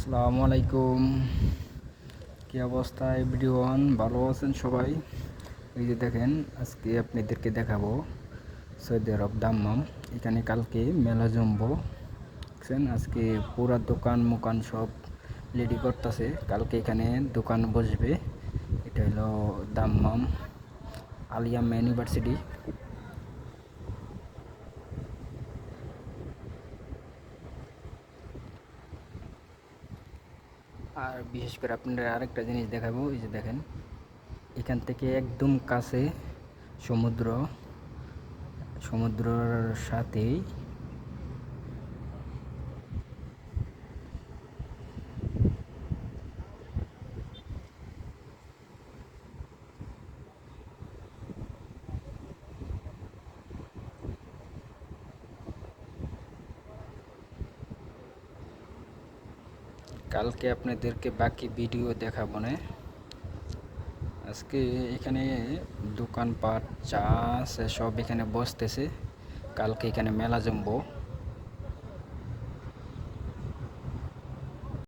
আসসালামু আলাইকুম। কি অবস্থা এভরিওয়ান? ভালো আছেন সবাই? এই যে দেখেন, আজকে আপনাদেরকে দেখাবো সৌদি আরব দাম্মাম। এখানে কালকে মেলা জমবো। দেখছেন, আজকে পুরা দোকান মোকান সব রেডি করতেছে, কালকে এখানে দোকান বসবে। এটা হলো দাম্মাম আলিয়াম ইউনিভার্সিটি। আর বিশেষ করে আপনারা আরেকটা জিনিস দেখাবো, এই যে দেখেন, এখান থেকে একদম কাছে সমুদ্র, সমুদ্রের সাথেই কালকে আপনাদেরকে বাকি ভিডিও দেখাবো না। আজকে এখানে দোকানপাট চা আছে সব এখানে বসতেছে, কালকে এখানে মেলা জমবো।